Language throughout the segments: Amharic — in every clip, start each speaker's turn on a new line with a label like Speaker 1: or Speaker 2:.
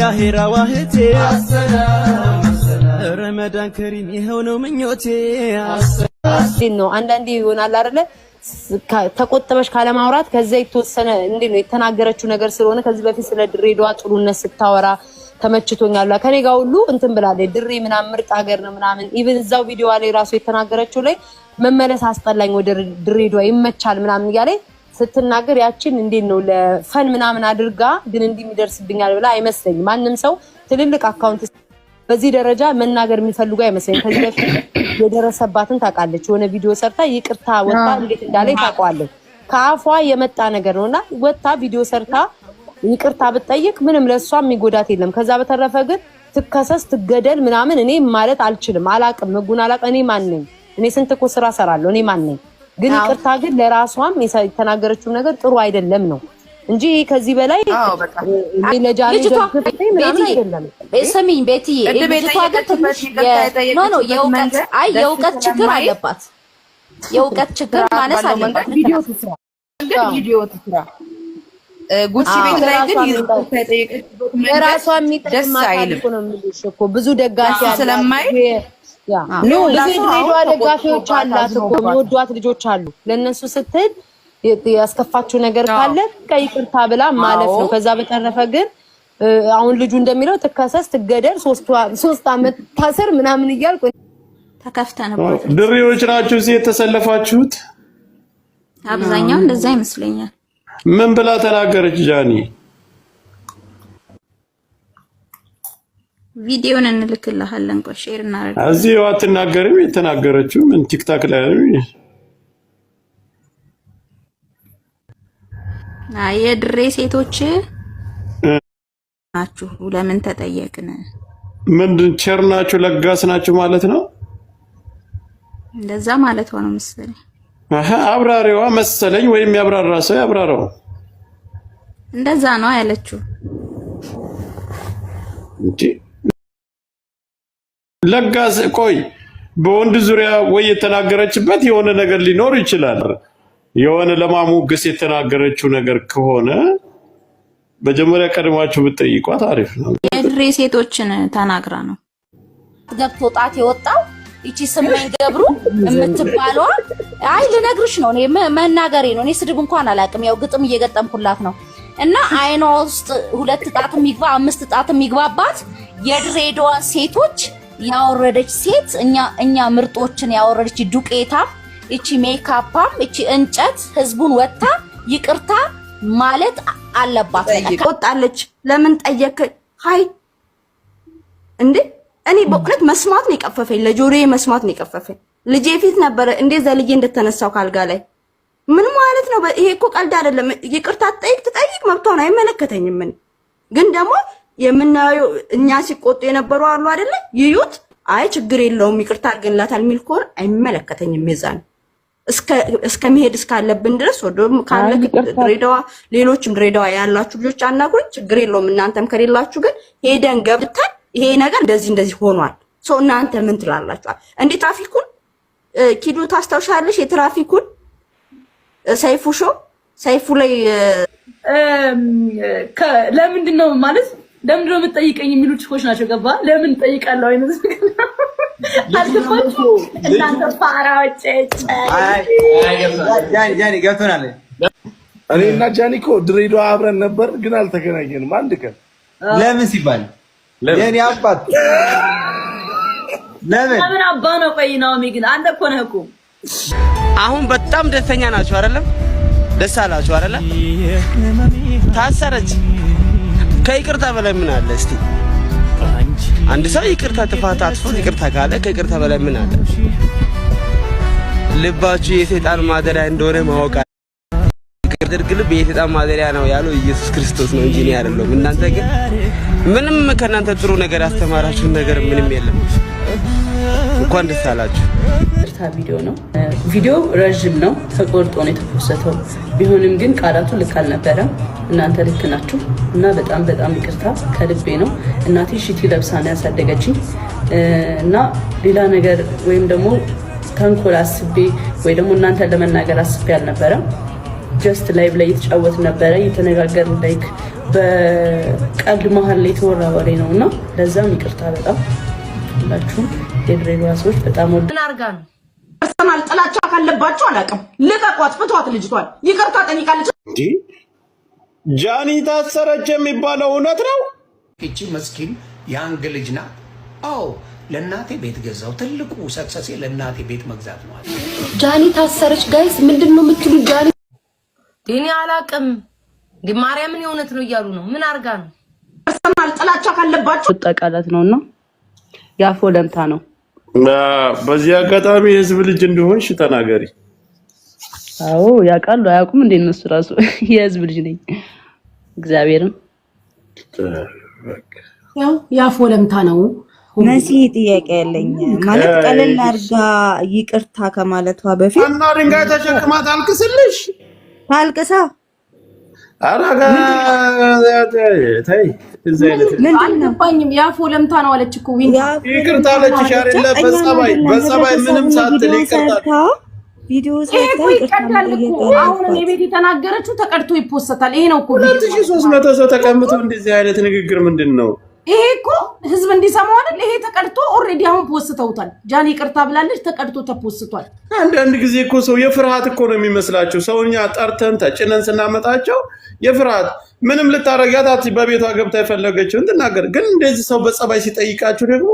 Speaker 1: ያሄራ ዋህቴ ረመዳን ከሪም ይሄው ነው ምኞቴ
Speaker 2: ነው አንዳንዴ ይሆናል አይደለ ተቆጥበሽ ካለ ማውራት ከዛ የተወሰነ እንዴ ነው የተናገረችው ነገር ስለሆነ ከዚህ በፊት ስለ ድሬዳዋ ጥሩነት ስታወራ ተመችቶኛል ከኔ ጋር ሁሉ እንትን ብላለች ድሬ ምናምን ምርጥ ሀገር ነው ምናምን ኢቭን እዛው ቪዲዮ ላይ ራሱ የተናገረችው ላይ መመለስ አስጠላኝ ወደ ድሬዳዋ ይመቻል ምናምን ያለ ስትናገር ያችን እንዴ ነው ለፈን ምናምን አድርጋ ግን እንዲሚደርስብኛል ብላ አይመስለኝ ማንንም ሰው ትልልቅ አካውንት በዚህ ደረጃ መናገር የሚፈልጉ አይመስለኝ ከዚህ በፊት የደረሰባትን ታውቃለች የሆነ ቪዲዮ ሰርታ ይቅርታ ወጣ እንዴት እንዳለ ታውቃለች ከአፏ የመጣ ነገር ነውና ወጣ ቪዲዮ ሰርታ ይቅርታ ብትጠይቅ ምንም ለሷም የሚጎዳት የለም ከዛ በተረፈ ግን ትከሰስ ትገደል ምናምን እኔ ማለት አልችልም አላቅም ህጉን አላቅም እኔ ማን ነኝ እኔ ስንት እኮ ስራ ሰራለሁ እኔ ማን ነኝ ግን ይቅርታ ግን ለራሷም የተናገረችው ነገር ጥሩ አይደለም ነው እንጂ ከዚህ በላይ ለጃሪ ገፍተኝ ምናምን አይደለም
Speaker 3: ሰሚኝ ቤትዬ ልጅቷ ግን ኖ የእውቀት ችግር አለባት የእውቀት ችግር ማለት አለባት
Speaker 4: ቪዲዮ ትስራ ጉቺ ቤት ላይ ግን ይጠይቀው
Speaker 2: ለራሷ የሚጠቅማት ነው የሚልሽ እኮ ብዙ ደጋፊ
Speaker 4: ስለማይ
Speaker 2: ብዙ ድሬዳዋ ደጋፊዎች አላት እኮ የሚወዷት ልጆች አሉ ለነሱ ስትል ያስከፋችሁ ነገር ካለ ይቅርታ ብላ ማለፍ ነው ከዛ በተረፈ ግን አሁን ልጁ እንደሚለው ትከሰስ ትገደል 3 አመት ታሰር ምናምን ይያልኩ
Speaker 3: ተከፍተንባት
Speaker 5: ድሬዎች ናችሁ እዚህ የተሰለፋችሁት
Speaker 3: አብዛኛው እንደዛ ይመስለኛል
Speaker 5: ምን ብላ ተናገረች ጃኒ
Speaker 3: ቪዲዮን እንልክልሃለን ቆይ ሼር እናደርጋለን
Speaker 5: እዚህ አትናገርም የተናገረችው ምን ቲክታክ ላይ ነው
Speaker 3: የድሬ ሴቶች ናችሁ ለምን ተጠየቅን
Speaker 5: ምንድን ቸር ናችሁ ለጋስ ናችሁ ማለት ነው
Speaker 3: እንደዛ ማለት ሆነ መሰለኝ
Speaker 5: አብራሪዋ መሰለኝ ወይም ያብራራ ሰው ያብራራው
Speaker 3: እንደዛ ነው ያለችው
Speaker 5: እንጂ ለጋስ ቆይ በወንድ ዙሪያ ወይ የተናገረችበት የሆነ ነገር ሊኖር ይችላል የሆነ ለማሙግስ የተናገረችው ነገር ከሆነ በጀመሪያ ቀድማችሁ ብትጠይቋት አሪፍ ነው
Speaker 3: የድሬ ሴቶችን ተናግራ ነው ገብቶ ጣት የወጣው እቺ ስመኝ ገብሩ የምትባለው አይ ልነግርሽ ነው እኔ መናገሬ ነው እኔ ስድብ እንኳን አላቅም ያው ግጥም እየገጠምኩላት ነው እና አይኗ ውስጥ 2 ጣት የሚግባ 5 ጣት የሚግባባት የድሬዳዋ ሴቶች ያወረደች ሴት እኛ ምርጦችን ያወረደች ዱቄታ እቺ ሜካፓም እቺ እንጨት ህዝቡን ወጣ ይቅርታ ማለት አለባት
Speaker 6: ወጣለች ለምን ጠየቅ ሃይ እንዴ እኔ በእውነት መስማት ነው የቀፈፈኝ ለጆሮዬ መስማት ነው የቀፈፈኝ ልጄ ፊት ነበር እንዴ ዘልዬ እንደተነሳው ካልጋ ላይ ምን ማለት ነው ይሄ እኮ ቀልድ አይደለም ይቅርታ ትጠይቅ መብቷን አይመለከተኝም ግን ደግሞ የምናየው እኛ ሲቆጡ የነበሩ አሉ አይደለ ይዩት አይ ችግር የለውም ይቅርታ አድርገንላታል ሚል ኮር አይመለከተኝም ይዛን እስከ መሄድ እስካለብን ድረስ ወደም ካለ ድሬዳዋ ሌሎችም ድሬዳዋ ያላችሁ ልጆች አናግሩኝ ችግር የለውም እናንተም ከሌላችሁ ግን ሄደን ገብተን ይሄ ነገር እንደዚህ ሆኗል ሶ እናንተ ምን ትላላችሁ እንዴ ትራፊኩን ኪዱ ታስተውሻለሽ የትራፊኩን ሰይፉ ላይ
Speaker 4: ለምንድን ነው ማለት ለምን ነው የምትጠይቀኝ የሚሉ ችኮች ናቸው ገባ ለምን ጠይቃለሁ አይነት አልተፈቱ እናንተ ፋራዎች
Speaker 1: ጃኒ ገብቶናል
Speaker 7: እኔና ጃኒ እኮ ድሬዳዋ አብረን ነበር ግን አልተገናኘንም አንድ ቀን
Speaker 1: ለምን ሲባል የኔ አባት ለምን
Speaker 4: አባ ነው ቆይ ነው ግን አንተ እኮ ነህ እኮ
Speaker 1: አሁን በጣም ደስተኛ ናችሁ አይደለም ደስ አላችሁ አይደለም ታሰረች ከይቅርታ በላይ ምን አለ እስቲ አንድ ሰው ይቅርታ ጥፋት አጥፎ ይቅርታ ካለ ከይቅርታ በላይ ምን አለ ልባችሁ የሰይጣን ማደሪያ እንደሆነ ማወቅ ይቅርታ ግልብ የሰይጣን ማደሪያ ነው ያለው ኢየሱስ ክርስቶስ ነው እንጂ ነው አይደለም እናንተ ግን ምንም ከናንተ ጥሩ ነገር ያስተማራችሁ ነገር ምንም የለም እንኳን ደስ አላችሁ
Speaker 8: ቪዲዮ ነው ቪዲዮ ረጅም ነው ተቆርጦ ነው የተፖስተው ቢሆንም ግን ቃላቱ ልክ አልነበረም እናንተ ልክ ናችሁ እና በጣም ይቅርታ ከልቤ ነው እናቴ ሽቲ ለብሳ ነው ያሳደገችኝ እና ሌላ ነገር ወይም ደግሞ ተንኮል አስቤ ወይ ደግሞ እናንተ ለመናገር አስቤ አልነበረም ጀስት ላይቭ ላይ የተጫወት ነበረ የተነጋገርን ላይክ በቀልድ መሀል ላይ የተወራ ወሬ ነውና ለዛም ይቅርታ በጣም ሁላችሁም የድሬዳዋ ሰዎች በጣም
Speaker 2: ምን አርጋ ነው
Speaker 6: ፐርሰናል ጥላቻ ካለባችሁ አላውቅም። ልቀቋት፣ ፍቷት ልጅቷን። ይቅርታ ጠይቃለች
Speaker 5: እንጂ ጃኒ ታሰረች የሚባለው እውነት ነው?
Speaker 9: እቺ መስኪን ያንግ ልጅ ናት። አዎ ለእናቴ ቤት ገዛው። ትልቁ ሰክሰሴ ለእናቴ ቤት መግዛት ነው።
Speaker 3: ጃኒ ታሰረች። ጋይስ ምንድነው የምትሉ? ጃኒ
Speaker 2: እኔ አላውቅም። ማርያምን የእውነት ነው እያሉ ነው። ምን አርጋ ነው?
Speaker 6: ፐርሰናል ጥላቻ ካለባችሁ
Speaker 8: ተጠቃላት ነውና ያፎ ለምታ ነው።
Speaker 5: በዚህ አጋጣሚ የህዝብ ልጅ እንደሆንሽ ተናገሪ።
Speaker 8: አዎ ያውቃሉ አያውቁም እንዴ? እነሱ ራሱ የህዝብ ልጅ ነኝ። እግዚአብሔርን
Speaker 6: ያው ያፎ ለምታ ነው።
Speaker 10: መሲ ጥያቄ ያለኝ ማለት ቀለል አድርጋ ይቅርታ ከማለቷ በፊት
Speaker 5: እና ድንጋይ ተሸክማ ታልቅስልሽ
Speaker 10: ታልቅሳ
Speaker 5: አራጋ ታይ እዚህ አይነት
Speaker 6: አልገባኝም። ያፎ ለምታ ነው አለች እኮ
Speaker 5: ይቅርታ አለችሽ አይደለ? በጸባይ ምንም ሳትል ይቅርታ
Speaker 10: ቪዲዮ
Speaker 6: ሰርታ ይቀርታል እኮ። አሁን የቤት የተናገረችው ተቀድቶ ይፖሰታል። ይሄ ነው እኮ
Speaker 5: 2300 ሰው ተቀምጦ እንደዚህ አይነት ንግግር ምንድነው?
Speaker 6: ይሄ እኮ ህዝብ እንዲሰማው አይደል? ይሄ ተቀድቶ ኦሬዲ አሁን ፖስተውታል። ጃኒ ይቅርታ ብላለች፣ ተቀድቶ ተፖስቷል።
Speaker 5: አንዳንድ ጊዜ እኮ ሰው የፍርሃት እኮ ነው የሚመስላቸው። ሰውኛ ጠርተን ተጭነን ስናመጣቸው የፍርሃት ምንም ልታረጋት በቤቷ ገብታ የፈለገችው እንድናገር። ግን እንደዚህ ሰው በጸባይ ሲጠይቃችሁ ደግሞ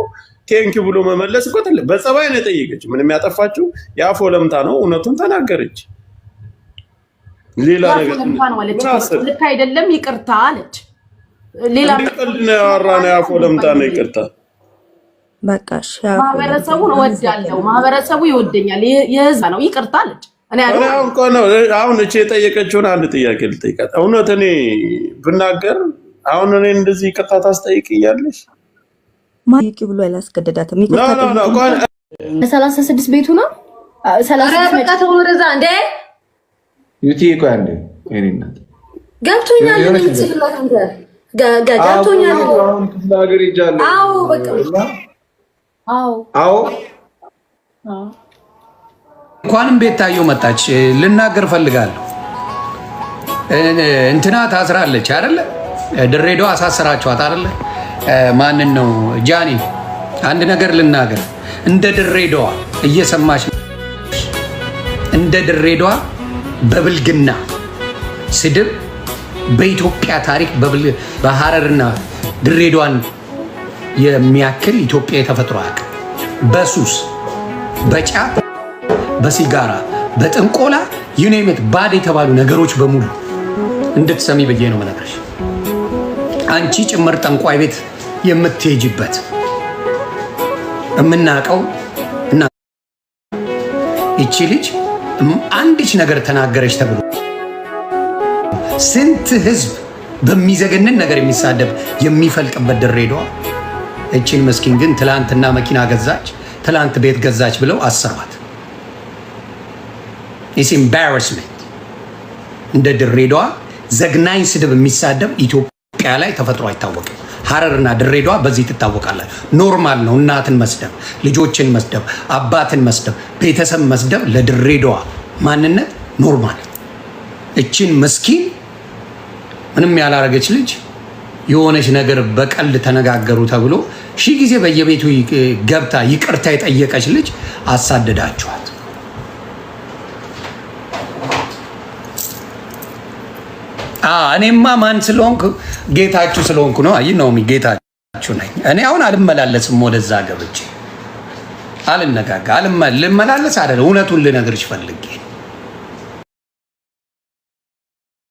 Speaker 5: ቴንኪ ብሎ መመለስ እኮ ትልቅ በጸባይ ነው የጠየቀችው። ምንም ያጠፋችው ያፎ ለምታ ነው፣ እውነቱን ተናገረች። ሌላ ነገር
Speaker 6: ልክ አይደለም ይቅርታ አለች። ሌላ
Speaker 5: ቀልድ ነው ያወራነው። ያፎ ለምታ ነው ይቅርታ።
Speaker 10: በቃሽ
Speaker 6: ማህበረሰቡን እወዳለሁ፣ ማህበረሰቡ ይወደኛል፣ የህዝብ ነው ይቅርታ አለች።
Speaker 5: አሁን እቺ የጠየቀችውን አንድ ጥያቄ ልጠይቃት። እውነት እኔ ብናገር አሁን እኔ እንደዚህ ይቅርታ ታስጠይቅኛለሽ?
Speaker 10: ማይቂ ብሎ ያላስገደዳትም ይቅርታ
Speaker 3: 36 ቤቱ ነው 36
Speaker 2: በቃ ተወረዛ እንዴ
Speaker 11: ዩቲ ቆይ አንዴ እኔናት
Speaker 3: ገብቶኛል። ምን ጽፍላት አንተ ገብቶኛል።
Speaker 11: አሁን ክፍለ ሀገር ይጃለሁ።
Speaker 3: አዎ በቃ
Speaker 11: አዎ
Speaker 9: እንኳንም ቤታየው መጣች። ልናገር ፈልጋለሁ። እንትና ታስራለች አይደለ? ድሬዳዋ አሳሰራችኋት አይደለ? ማንን ነው? ጃኒ አንድ ነገር ልናገር። እንደ ድሬዳዋ እየሰማች እንደ ድሬዳዋ በብልግና ስድብ በኢትዮጵያ ታሪክ በሐረርና ድሬዳዋን የሚያክል ኢትዮጵያ የተፈጥሮ አያውቅም። በሱስ በጫት በሲጋራ በጥንቆላ ዩኔምት ባድ የተባሉ ነገሮች በሙሉ እንድትሰሚ ብዬ ነው የምነግርሽ። አንቺ ጭምር ጠንቋይ ቤት የምትሄጂበት የምናውቀው እና ይቺ ልጅ አንዲች ነገር ተናገረች ተብሎ ስንት ህዝብ በሚዘገንን ነገር የሚሳደብ የሚፈልቅበት ድሬዳዋ እቺን መስኪን ግን ትላንትና መኪና ገዛች፣ ትላንት ቤት ገዛች ብለው አሰሯት። ኢስ ኤምባራስመንት። እንደ ድሬዳዋ ዘግናኝ ስድብ የሚሳደብ ኢትዮጵያ ላይ ተፈጥሮ አይታወቅም። ሐረርና ድሬዳዋ በዚህ ትታወቃለች። ኖርማል ነው። እናትን መስደብ፣ ልጆችን መስደብ፣ አባትን መስደብ፣ ቤተሰብ መስደብ ለድሬዳዋ ማንነት ኖርማል። እቺን መስኪን ምንም ያላረገች ልጅ የሆነች ነገር በቀልድ ተነጋገሩ ተብሎ ሺህ ጊዜ በየቤቱ ገብታ ይቅርታ የጠየቀች ልጅ አሳደዳችኋት። እኔማ ማን ስለሆንኩ ጌታችሁ ስለሆንኩ ነው። አይ ነው ጌታችሁ ነኝ። እኔ አሁን አልመላለስም ወደዛ ገብቼ አልነጋጋ ልመላለስ አይደለም። እውነቱን ልነግርሽ ፈልጌ